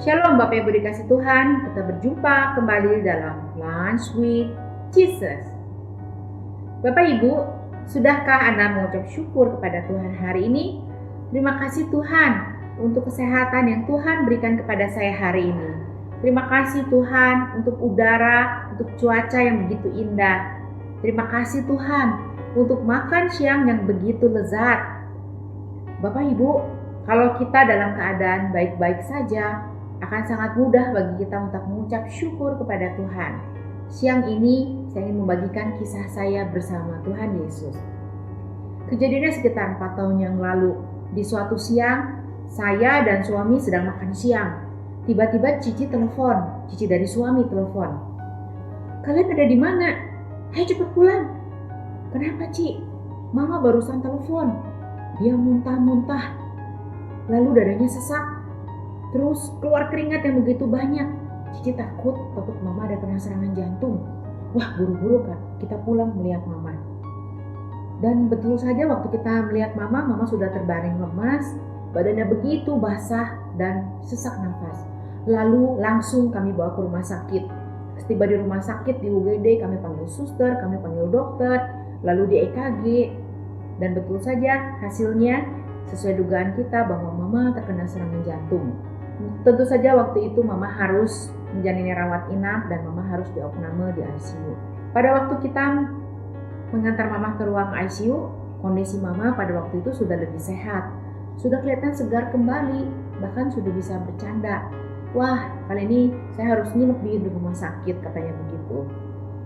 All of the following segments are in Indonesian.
Shalom Bapak Ibu dikasih Tuhan, kita berjumpa kembali dalam Lunch with Jesus. Bapak Ibu, sudahkah Anda mengucap syukur kepada Tuhan hari ini? Terima kasih Tuhan untuk kesehatan yang Tuhan berikan kepada saya hari ini. Terima kasih Tuhan untuk udara, untuk cuaca yang begitu indah. Terima kasih Tuhan untuk makan siang yang begitu lezat. Bapak Ibu, kalau kita dalam keadaan baik-baik saja, akan sangat mudah bagi kita untuk mengucap syukur kepada Tuhan. Siang ini saya ingin membagikan kisah saya bersama Tuhan Yesus. Kejadiannya sekitar 4 tahun yang lalu. Di suatu siang, saya dan suami sedang makan siang. Tiba-tiba Cici telepon, Cici dari suami telepon. "Kalian ada di mana? Ayo cepat pulang." "Kenapa Ci? Mama barusan telepon. Dia muntah-muntah. Lalu dadanya sesak. Terus keluar keringat yang begitu banyak. Cici takut mama ada kena serangan jantung. Wah, buru-buru kan kita pulang melihat mama." Dan betul saja waktu kita melihat mama sudah terbaring lemas, badannya begitu basah dan sesak nafas. Lalu langsung kami bawa ke rumah sakit. Setiba di rumah sakit di UGD, kami panggil suster, kami panggil dokter, lalu di EKG. Dan betul saja hasilnya sesuai dugaan kita bahwa mama terkena serangan jantung. Tentu saja waktu itu mama harus menjalani rawat inap dan mama harus diopname di ICU. Pada waktu kita mengantar mama ke ruang ICU, kondisi mama pada waktu itu sudah lebih sehat. Sudah kelihatan segar kembali, bahkan sudah bisa bercanda. "Wah, kali ini saya harus nginep di rumah sakit," katanya begitu.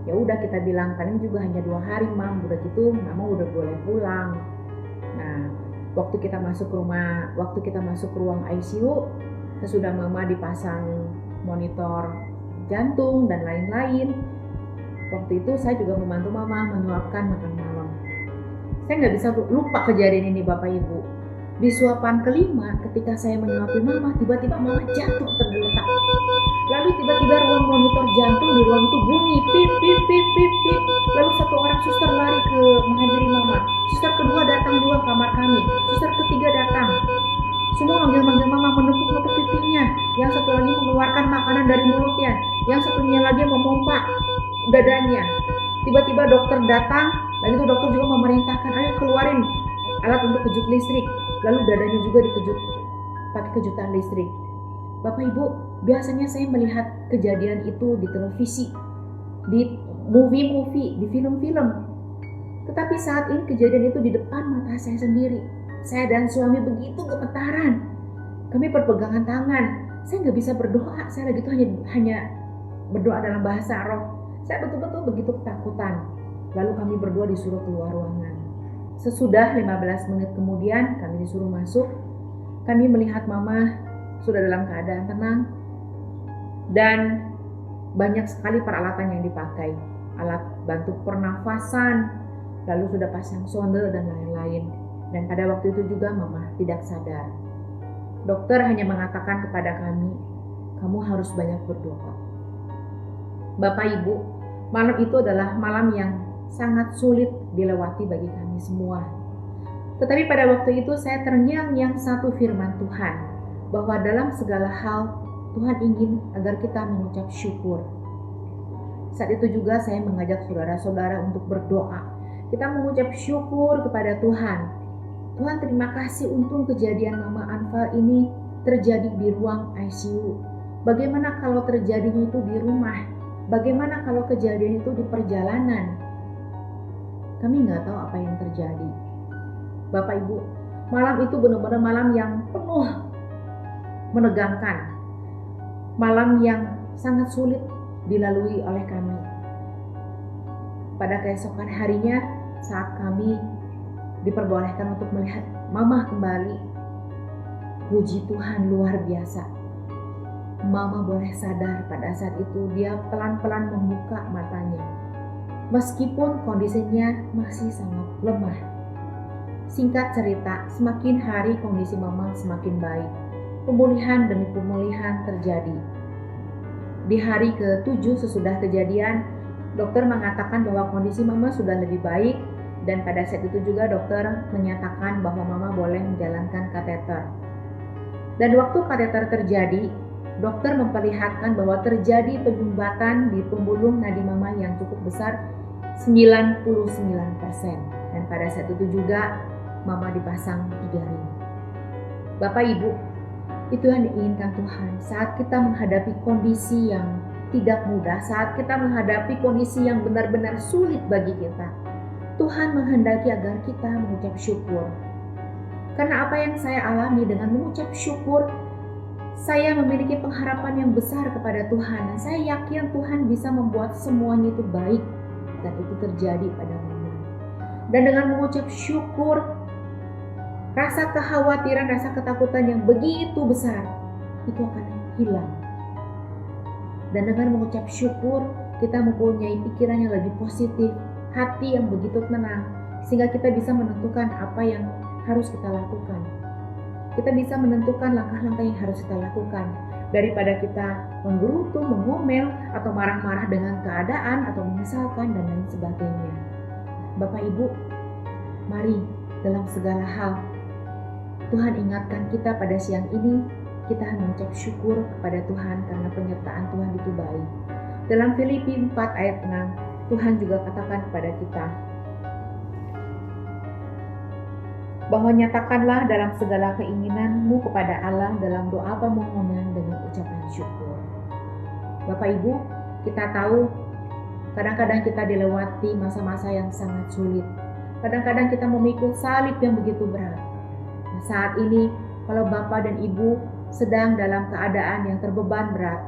Ya udah kita bilang, "Paling juga hanya 2 hari, Mam. Udah gitu mama udah boleh pulang." Nah, waktu kita masuk ke ruang ICU, sesudah mama dipasang monitor jantung dan lain-lain, waktu itu saya juga membantu mama menyuapkan makan malam. Saya nggak bisa lupa kejadian ini Bapak Ibu. Di suapan kelima, ketika saya menyuapi mama, tiba-tiba mama jatuh tergeletak. Lalu tiba-tiba ruang monitor jantung di ruang itu bunyi pip pip pip pip pip. Lalu satu orang suster lari ke menghadiri mama. Suster kedua datang juga ke kamar kami. Suster ketiga datang. Semua manggil-manggil mama, menepuk-nepuk pipinya. Yang satu lagi mengeluarkan makanan dari mulutnya. Yang satunya lagi memompa dadanya. Tiba-tiba dokter datang, lalu itu dokter juga memerintahkan, "Ayo keluarin alat untuk kejut listrik." Lalu dadanya juga dikejut pakai kejutan listrik. Bapak Ibu, biasanya saya melihat kejadian itu di televisi, di movie, di film-film. Tetapi saat ini kejadian itu di depan mata saya sendiri. Saya dan suami begitu gemetaran. Kami berpegangan tangan. Saya nggak bisa berdoa. Saya lagi itu hanya berdoa dalam bahasa roh. Saya betul-betul begitu ketakutan. Lalu kami berdua disuruh keluar ruangan. Sesudah 15 menit kemudian kami disuruh masuk. Kami melihat mama sudah dalam keadaan tenang. Dan banyak sekali peralatan yang dipakai. Alat bantu pernafasan, lalu sudah pasang sonde dan lain-lain. Dan pada waktu itu juga mama tidak sadar. Dokter hanya mengatakan kepada kami, "Kamu harus banyak berdoa." Bapak Ibu, malam itu adalah malam yang sangat sulit dilewati bagi kami semua. Tetapi pada waktu itu saya terngiang-ngiang satu firman Tuhan, bahwa dalam segala hal Tuhan ingin agar kita mengucap syukur. Saat itu juga saya mengajak saudara-saudara untuk berdoa. Kita mengucap syukur kepada Tuhan. Tuhan, terima kasih untuk kejadian Mama Anfal ini terjadi di ruang ICU. Bagaimana kalau terjadinya itu di rumah? Bagaimana kalau kejadian itu di perjalanan? Kami nggak tahu apa yang terjadi. Bapak Ibu, malam itu benar-benar malam yang penuh menegangkan. Malam yang sangat sulit dilalui oleh kami. Pada keesokan harinya, saat kami diperbolehkan untuk melihat Mama kembali, puji Tuhan luar biasa. Mama boleh sadar pada saat itu. Dia pelan-pelan membuka matanya. Meskipun kondisinya masih sangat lemah. Singkat cerita, semakin hari kondisi Mama semakin baik. Pemulihan demi pemulihan terjadi. Di hari ke-7 sesudah kejadian, dokter mengatakan bahwa kondisi Mama sudah lebih baik. Dan pada saat itu juga dokter menyatakan bahwa Mama boleh menjalankan kateter. Dan waktu kateter terjadi, Dokter memperlihatkan bahwa terjadi penyumbatan di pembuluh nadi mama yang cukup besar 99%. Dan pada saat itu juga mama dipasang 3 ring. Bapak Ibu, itu yang diinginkan Tuhan saat kita menghadapi kondisi yang tidak mudah, saat kita menghadapi kondisi yang benar-benar sulit bagi kita. Tuhan menghendaki agar kita mengucap syukur. Karena apa yang saya alami dengan mengucap syukur, saya memiliki pengharapan yang besar kepada Tuhan. Dan saya yakin Tuhan bisa membuat semuanya itu baik. Dan itu terjadi pada mama. Dan dengan mengucap syukur, rasa kekhawatiran, rasa ketakutan yang begitu besar, itu akan hilang. Dan dengan mengucap syukur, kita mempunyai pikiran yang lebih positif, hati yang begitu tenang, sehingga kita bisa menentukan apa yang harus kita lakukan. Kita bisa menentukan langkah-langkah yang harus kita lakukan, daripada kita menggerutu, mengomel, atau marah-marah dengan keadaan, atau menyesalkan, dan lain sebagainya. Bapak Ibu, mari dalam segala hal, Tuhan ingatkan kita pada siang ini, kita mengucap syukur kepada Tuhan karena penyertaan Tuhan itu baik. Dalam Filipi 4 ayat 6, Tuhan juga katakan kepada kita, bahwa nyatakanlah dalam segala keinginanmu kepada Allah dalam doa permohonan dengan ucapan syukur. Bapak Ibu, kita tahu kadang-kadang kita dilewati masa-masa yang sangat sulit. Kadang-kadang kita memikul salib yang begitu berat. Nah, saat ini, kalau Bapak dan Ibu sedang dalam keadaan yang terbeban berat,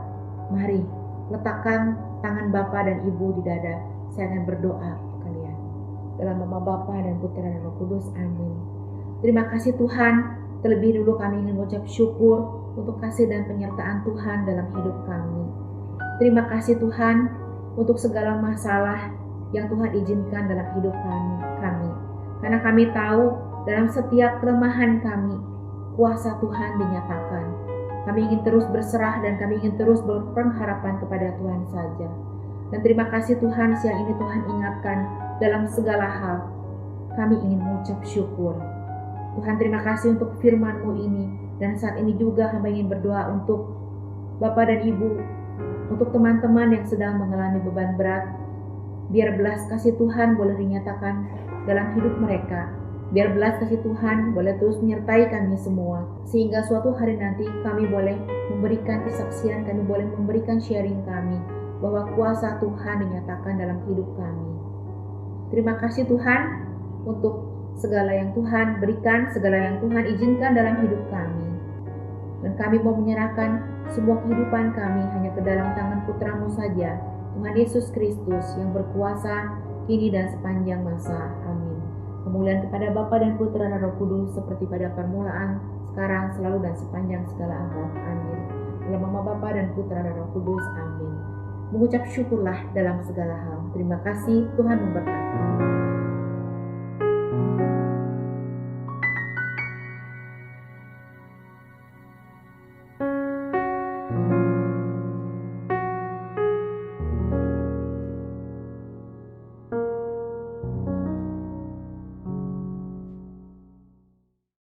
mari letakkan tangan Bapak dan Ibu di dada. Saya akan berdoa untuk kalian. Dalam nama Bapa dan Putra dan Roh Kudus, amin. Terima kasih Tuhan, terlebih dulu kami ingin mengucap syukur untuk kasih dan penyertaan Tuhan dalam hidup kami. Terima kasih Tuhan untuk segala masalah yang Tuhan izinkan dalam hidup kami. Karena kami tahu dalam setiap kelemahan kami, kuasa Tuhan dinyatakan. Kami ingin terus berserah dan kami ingin terus berpengharapan kepada Tuhan saja. Dan terima kasih Tuhan, siang ini Tuhan ingatkan dalam segala hal, kami ingin mengucap syukur. Tuhan, terima kasih untuk firman-Mu ini. Dan saat ini juga hamba ingin berdoa untuk Bapak dan Ibu, untuk teman-teman yang sedang mengalami beban berat. Biar belas kasih Tuhan boleh dinyatakan dalam hidup mereka. Biar belas kasih Tuhan boleh terus menyertai kami semua. Sehingga suatu hari nanti kami boleh memberikan kesaksian, kami boleh memberikan sharing kami, bahwa kuasa Tuhan dinyatakan dalam hidup kami. Terima kasih Tuhan untuk segala yang Tuhan berikan, segala yang Tuhan izinkan dalam hidup kami. Dan kami mau menyerahkan semua kehidupan kami hanya ke dalam tangan Putra-Mu saja, Tuhan Yesus Kristus yang berkuasa kini dan sepanjang masa. Amin. Kemuliaan kepada Bapa dan Putra dan Roh Kudus seperti pada permulaan, sekarang, selalu dan sepanjang segala abad. Amin. Dalam nama Bapa dan Putra dan Roh Kudus. Amin. Mengucap syukurlah dalam segala hal. Terima kasih, Tuhan memberkati.